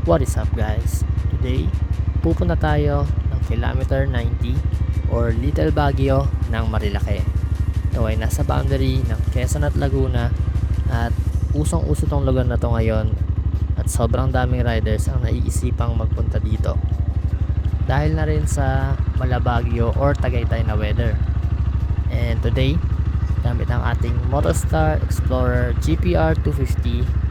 What is up guys? Today, pupunta tayo ng kilometer 90 or Little Baguio ng Marilake. Ito ay nasa boundary ng Quezon at Laguna at usong-uso tong lugar na to ngayon at sobrang daming riders ang naiisipang magpunta dito. Dahil na rin sa Malabagyo or Tagaytay na weather. And today, gamit ang ating Motostar Explorer GPR 250,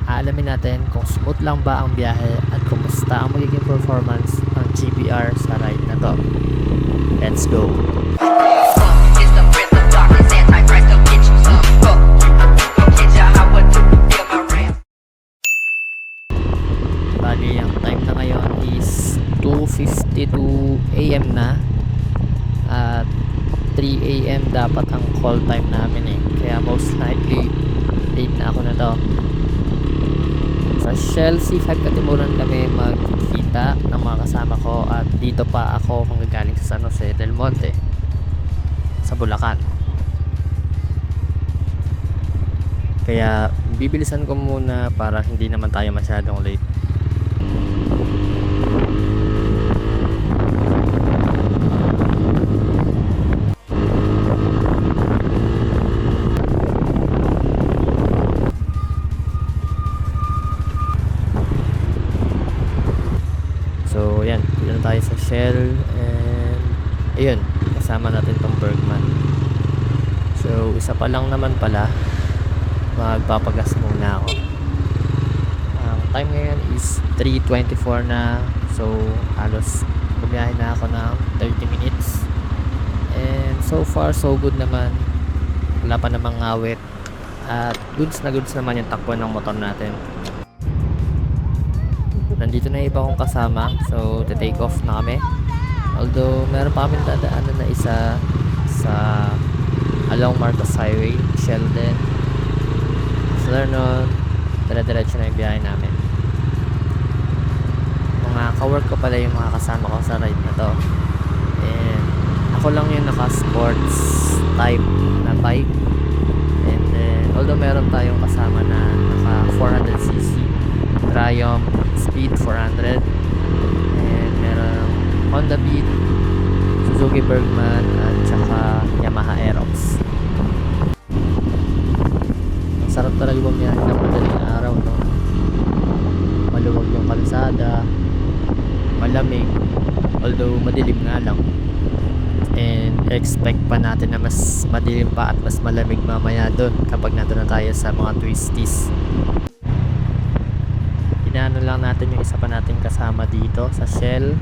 aalamin natin kung smooth lang ba ang biyahe at kumusta ang magiging performance ng GPR sa ride na to. Let's go! Bali, ang time na ngayon is 2:52 AM na at 3 AM dapat ang call time namin kaya most likely late na ako na to. Sa Shell C5 Katimuran kami magkikita ng mga kasama ko at dito pa ako manggagaling sa San Jose del Monte sa Bulacan. Kaya bibilisan ko muna para hindi naman tayo masyadong late. So yan, dito na tayo sa Shell and ayun, kasama natin tong Bergman. So isa pa lang naman pala, magpapagas muna ako. Ang time ngayon is 3:24 na, so halos bumiyahe na ako ng 30 minutes and so far so good naman, wala pa namang ngawit at goods na goods naman yung takbo ng motor natin. Nandito na iba kong kasama, so take off na kami. Although meron pa kami dadaanan na isa sa along Marcos Highway, Sheldon. So nun, dire-diretso na yung biyahe namin. Mga kawork ko pala yung mga kasama ko sa ride na to. And ako lang yung naka-sports type na bike. And then, although meron tayong kasama na naka 400cc Triumph Speed 400 and merong Honda Beat, Suzuki Bergman at saka Yamaha Aerox. Ang sarap talaga bumiyahe ng madaling araw, no? Maluwag yung kalsada, malamig, although madilim nga lang, and expect pa natin na mas madilim pa at mas malamig mamaya doon kapag nandun na tayo sa mga twisties. Inaano lang natin yung isa pa nating kasama dito sa Shell,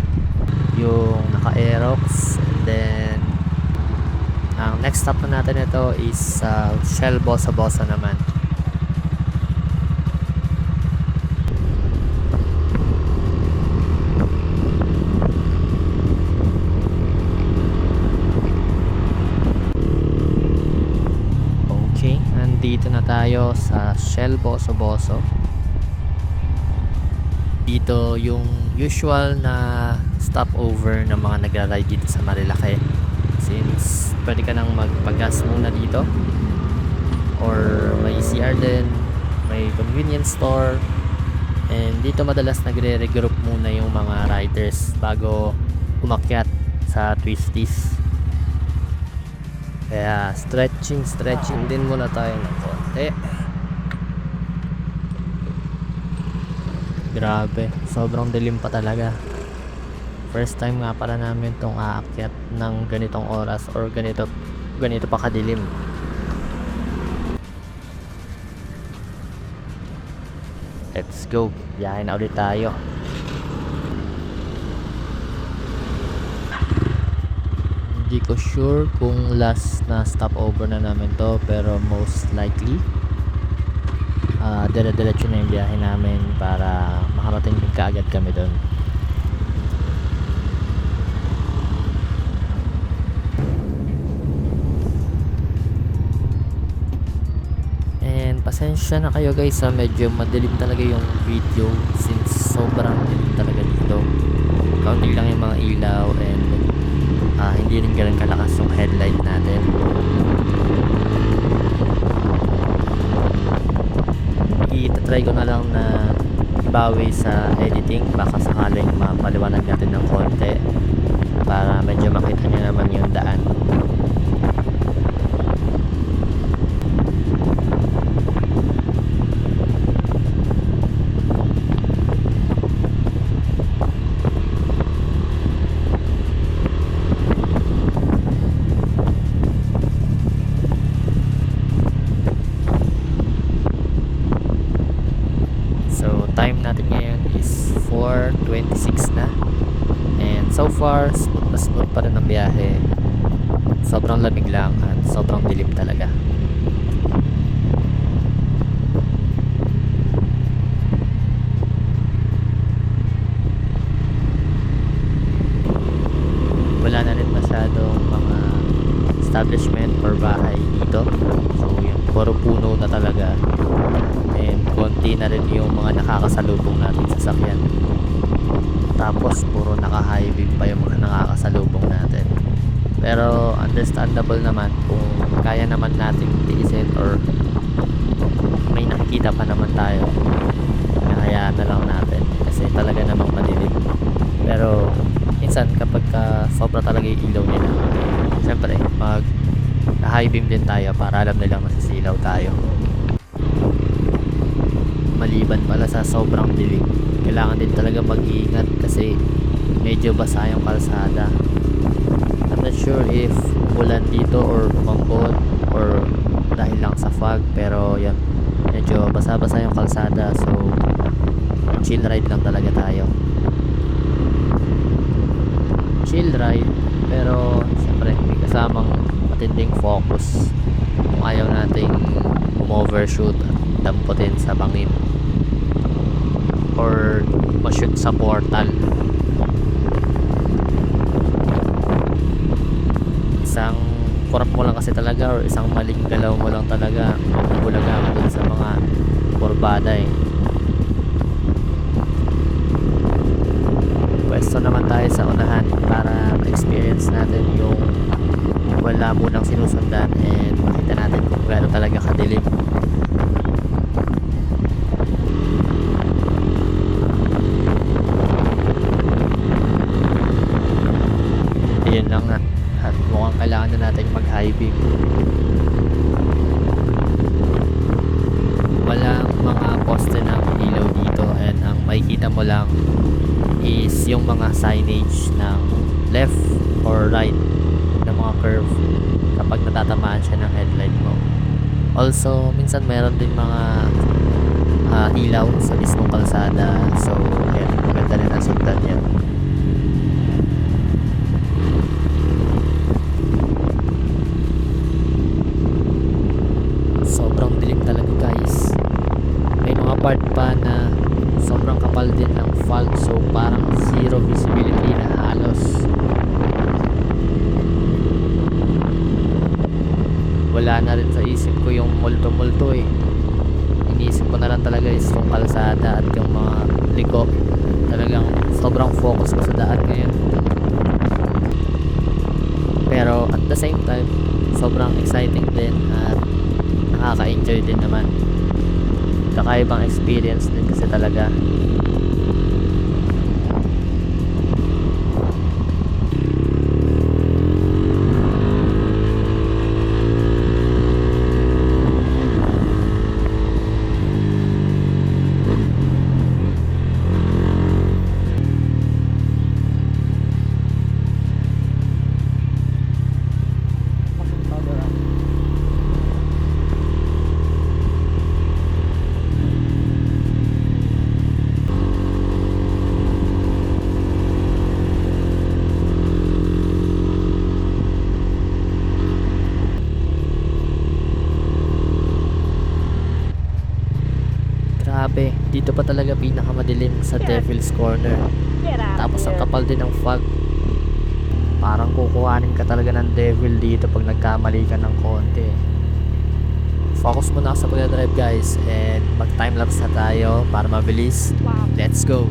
yung naka-Aerox, and then ang next stop na natin ito is Shell Bossa Bossa naman. Okay, nandito na tayo sa Shell Bossa Bossa. Dito yung usual na stopover ng mga nagra-ride dito sa Marilake, since pwede ka nang magpagas muna dito or may CR din, may convenience store, and dito madalas nagre-regroup muna yung mga riders bago umakyat sa twisties. Kaya stretching din muna tayo ng konti. Grabe, sobrang dilim pa talaga. First time nga pala namin tong aakyat ng ganitong oras or ganito pa kadilim. Let's go, biyahe na ulit tayo. Hindi ko sure kung last na stopover na namin to, pero most likely dire-diretso na yung biyahe namin para makarating din kaagad kami doon. And pasensya na kayo guys, medyo madilim talaga yung video since sobrang dilim talaga dito. Kaunti lang yung mga ilaw and hindi rin ganun kalakas yung headlight natin. Itatry ko na lang na magbawi sa editing, baka sakaling mapaliwanag natin ng konti para medyo makita nyo naman yung daan. Time natin ngayon is 4:26 na, and so far smooth na smooth pa rin ang biyahe. Sobrang lamig lang at sobrang dilim talaga. Wala na rin masyadong mga establishment or bahay dito, so yung puro puno na talaga, and konti na rin yung mga nakakasalubong natin sa sasakyan. Tapos puro naka-high beam pa yung mga nakakasalubong natin. Pero understandable naman kung kaya naman nating tiisin or may nakikita pa naman tayo, hayaan na lang natin kasi talaga namang madilim. Pero minsan kapag sobra talaga yung ilaw nila, syempre mag high beam din tayo para alam nilang masisilaw tayo. Maliban pala sa sobrang dilim, kailangan din talaga mag-iingat kasi medyo basa yung kalsada. I'm not sure if ulan dito or umambon or dahil lang sa fog, pero yan, medyo basa-basa yung kalsada, so chill ride lang talaga tayo. Chill ride, pero siyempre may kasamang matinding focus kung ayaw nating overshoot at damputin sa bangin or ma-shoot sa portal. Isang kurap mo lang kasi talaga or isang maling galaw mo lang talaga, mabubulaga ka dun sa mga kurbada eh. Pwesto naman tayo sa unahan para ma-experience natin yung wala munang sinusundan and makita natin kung gaano talaga kadilim. Ayun lang nga, at mukhang kailangan na natin mag-high beam. Walang mga poste ng ilaw dito, and ang makikita mo lang is yung mga signage ng left or right ng mga curve kapag natatamaan siya ng headlight mo. Also, minsan meron din mga ilaw sa mismong kalsada, so ayan, maganda rin ang sundan yan. Sobrang dilim talaga guys. May mga part pa na sobrang kapal din ng fog, so parang zero visibility na halos. Wala na rin sa isip ko yung multo-multo eh. Iniisip ko na lang talaga is yung kalsada at yung mga liko. Talagang sobrang focus ko sa daan ngayon. Pero at the same time, sobrang exciting din at nakaka-enjoy din naman. Kakaibang experience din kasi talaga. Grabe, dito pa talaga pinakamadilim sa Devil's Corner. Tapos ang kapal din ng fog. Parang kukuhanin ka talaga ng devil dito pag nagkamali ka ng konti. Focus muna sa pag-drive guys, and mag timelapse na tayo para mabilis. Let's go!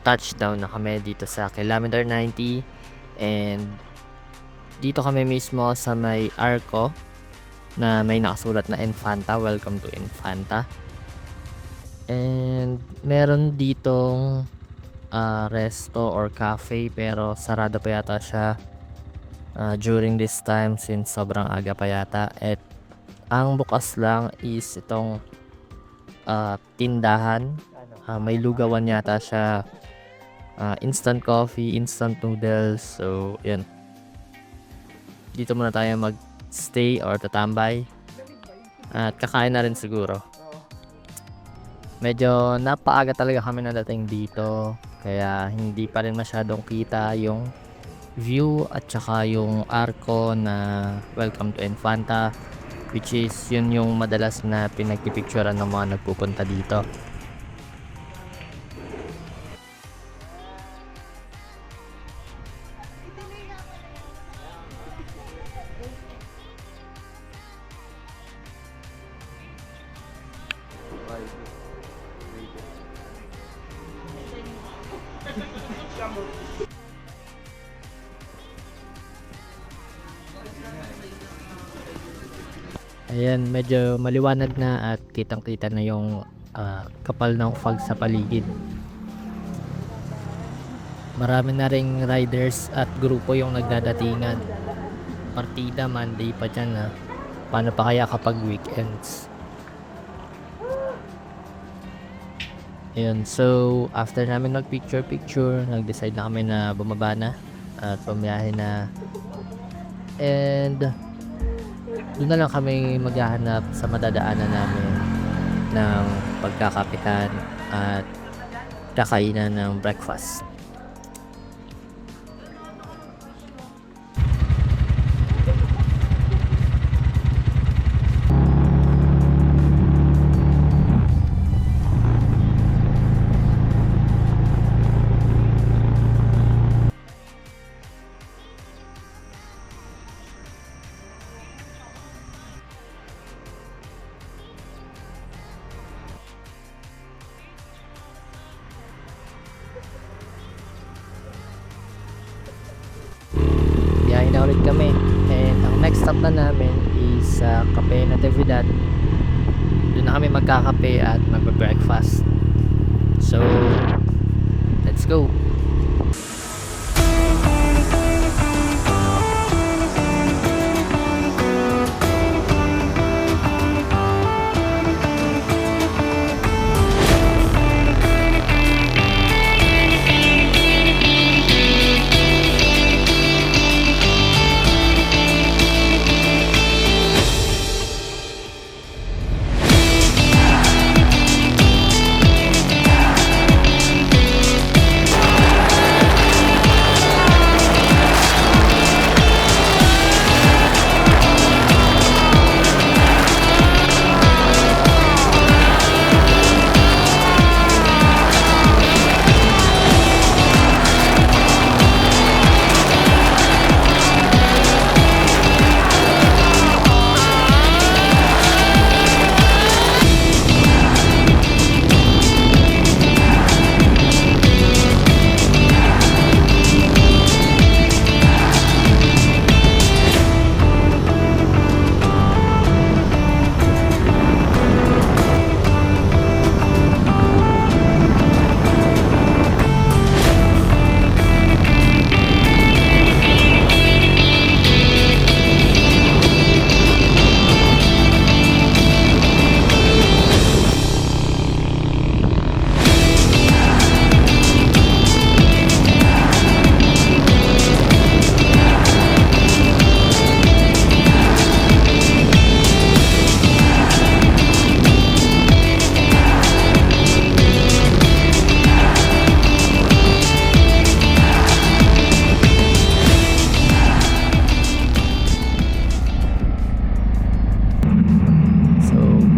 touchdown na kami dito sa kilometer 90, and dito kami mismo sa may Arco na may nakasulat na Infanta, welcome to Infanta. And meron ditong resto or cafe, pero sarado pa yata siya during this time since sobrang aga pa yata. At ang bukas lang is itong tindahan. May lugawan yata siya, instant coffee, instant noodles. So yan, dito muna tayo mag-stay or tatambay at kakain na rin siguro. Medyo napaaga talaga kami nadating dito, kaya hindi pa rin masyadong kita yung view at saka yung Arco na welcome to Infanta, which is yun yung madalas na pinagpipicturean ng mga nagpupunta dito. Ayan, medyo maliwanag na at kitang-kita na yung kapal ng fog sa paligid. Marami na ring riders at grupo yung nagdadatingan. Partida Monday pa dyan ha. Paano pa kaya kapag weekends? Ayan, so after namin mag-picture, nag-decide na kami na bumaba na at pumiyahe na. And doon na lang kami maghahanap sa madadaanan namin ng pagkakapihan at kakainan ng breakfast. Biyahe na ulit kami, and ang next stop na namin is Cafe Natividad. Doon na kami magkakape at magbe-breakfast. So let's go.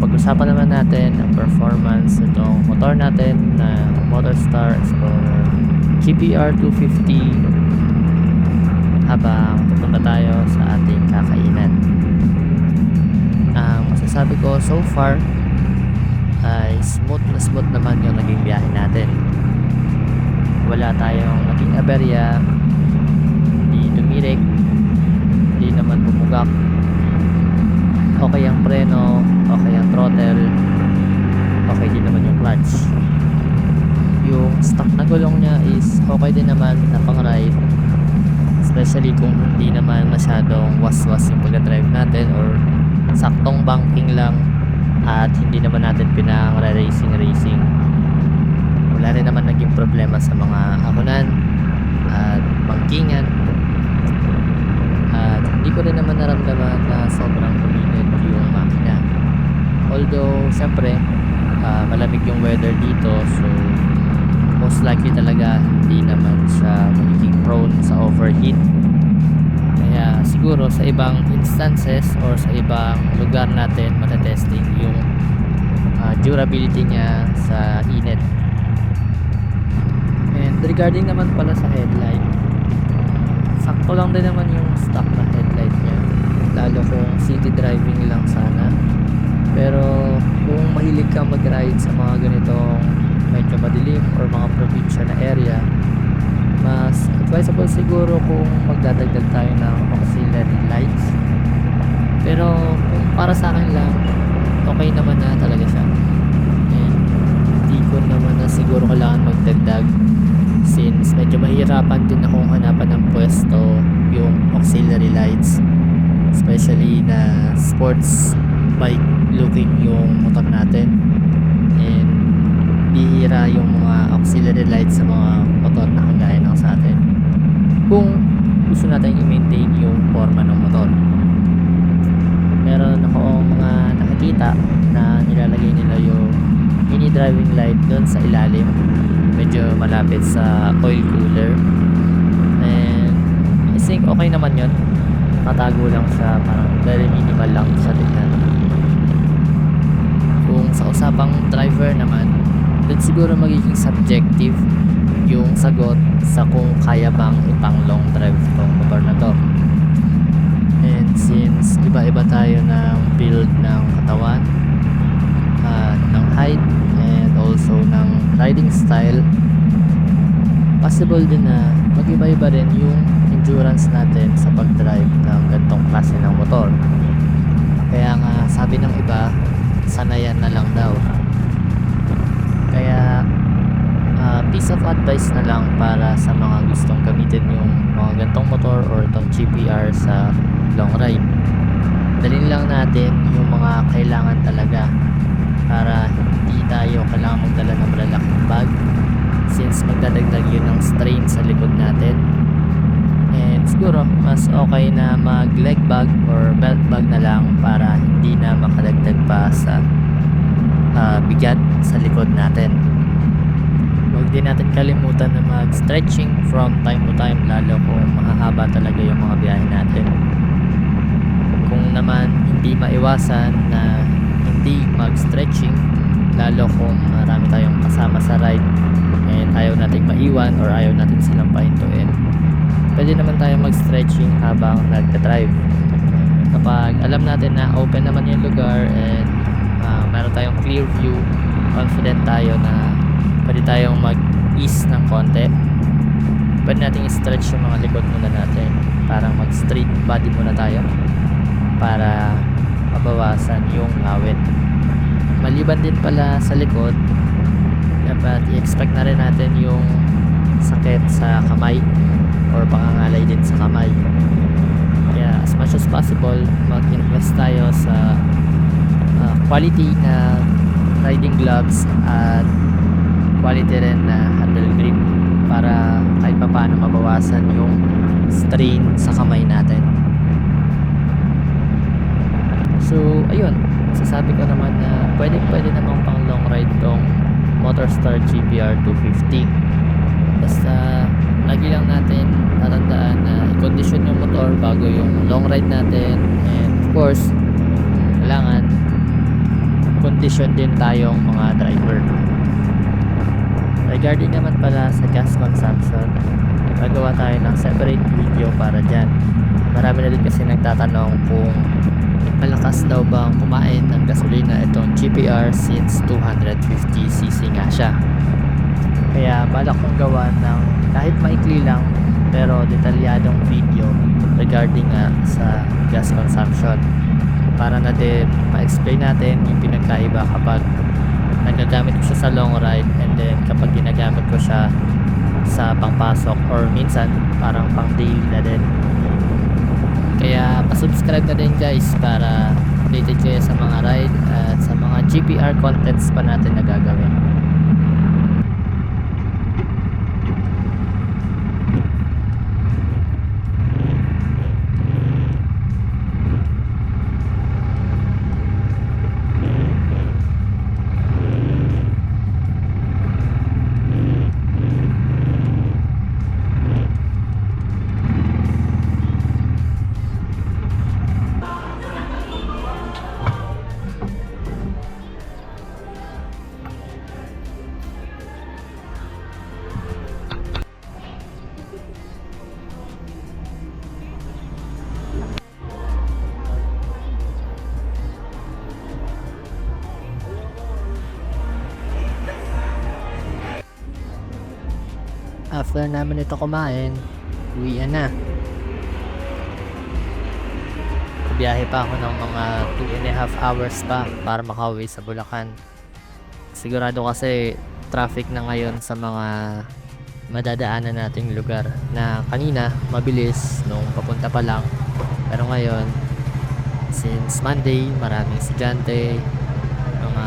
Pag-usapan naman natin ang performance nitong motor natin na Motorstar Explorer GPR 250 habang pupunta tayo sa ating kakainan. Ang masasabi ko so far ay smooth na smooth naman yung naging biyahe natin. wala tayong naging aberya, hindi tumirik, hindi naman bumugak, okay ang preno, okay ang throttle, okay din naman yung clutch. Yung stock na gulong niya is okay din naman na pang ride, especially kung hindi naman masyadong waswas yung pagdadrive natin or saktong banking lang at hindi naman natin pinang racing. Wala rin naman naging problema sa mga akunan at bangkingan, at hindi ko rin naman naramdaman na sobrang uminit yung makina. Although syempre malamig yung weather dito, so most likely talaga hindi naman siya magiging prone sa overheat. Kaya siguro sa ibang instances or sa ibang lugar natin matetesting yung durability niya sa init. And regarding naman pala sa headlight, sakto lang din naman yung stock na headlight niya, lalo kung city driving lang sana. Pero kung mahilig ka mag-ride sa mga ganitong medyo madilim or mga probinsya na area, mas advisable siguro kung magdadagdag tayo ng auxiliary lights. Pero kung para sa akin lang, okay naman na talaga siya. And hindi ko naman na siguro kailangan magdagdag, since medyo mahirapan din akong hanapan ng pwesto yung auxiliary lights, especially na sports bike looking yung motor natin. And bihira yung mga auxiliary lights sa mga motor na kagaya ng sa atin kung gusto natin i-maintain yung forma ng motor. Meron akong mga nakikita na nilalagay nila yung mini driving light doon sa ilalim, medyo malapit sa oil cooler, and I think okay naman yun. Nakatago lang siya, parang very minimal lang siya tignan. Kung sa usapang driver naman, then siguro magiging subjective yung sagot sa kung kaya bang ipang long drive tong motor na to. And since iba-iba tayo ng build ng katawan, ng height, and also ng riding style, possible din na mag-iba-iba rin yung endurance natin sa pag-drive ng ganitong klase ng motor. Kaya nga sabi ng iba, sanayan na lang daw. Kaya piece of advice na lang para sa mga gustong gamitin yung mga gantong motor or itong GPR sa long ride. Dalhin lang natin yung mga kailangan talaga para hindi tayo kailangan magdala ng malalaking bag, since magdadagdag yun ng strain sa likod natin. And siguro mas okay na mag leg bag or belt bag na lang para hindi na makadagdag pa sa bigat sa likod natin. Huwag din natin kalimutan na mag-stretching from time to time, lalo kung mahahaba talaga yung mga biyahe natin. Kung naman hindi maiwasan na hindi mag-stretching, lalo kung marami tayong kasama sa ride and ayaw nating maiwan or ayaw natin silang pahintuin, pwede naman tayong mag-stretching habang nagka-drive. Kapag alam natin na open naman yung lugar and meron tayong clear view, confident tayo na pwede tayong mag-ease ng konti, pwede natin i-stretch yung mga likod muna natin, parang mag-straight body muna tayo para mabawasan yung ngawit. Maliban din pala sa likod, dapat i-expect na rin natin yung sakit sa kamay or pangangalay din sa kamay. Kaya as much as possible, mag-invest tayo sa quality na riding gloves at quality rin na handle grip para kahit pa paano mabawasan yung strain sa kamay natin. So ayun, sasabi ko naman na pwede namang pang long ride tong Motorstar GPR 250. Basta lagi lang natin tatandaan na i-condition yung motor bago yung long ride natin, and of course kailangan condition din tayong mga driver. Regarding naman pala sa gas consumption, gagawa tayo ng separate video para dyan. Marami na din kasi nagtatanong kung malakas daw bang kumain ng gasolina itong GPR since 250cc nga siya. Kaya balak kong gawa ng kahit maikli lang pero detalyadong video regarding nga sa gas consumption, para na din ma-explain natin yung pinagkaiba kapag nagagamit ko siya sa long ride and then kapag ginagamit ko siya sa pangpasok or minsan parang pang daily na din. Kaya pasubscribe na din guys para updated kayo sa mga ride at sa mga GPR contents pa natin na gagawin. After namin ito kumain, uwian na. Biyahe pa ako ng mga 2.5 hours pa para makauwi sa Bulacan. Sigurado kasi traffic na ngayon sa mga madadaanan nating lugar na kanina mabilis nung papunta pa lang. Pero ngayon, since Monday, maraming estudyante, mga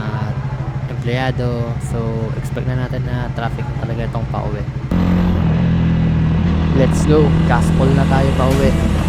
empleyado. So, expect na natin na traffic na talaga itong pauwi. Let's go! Gas full na tayo pauwi.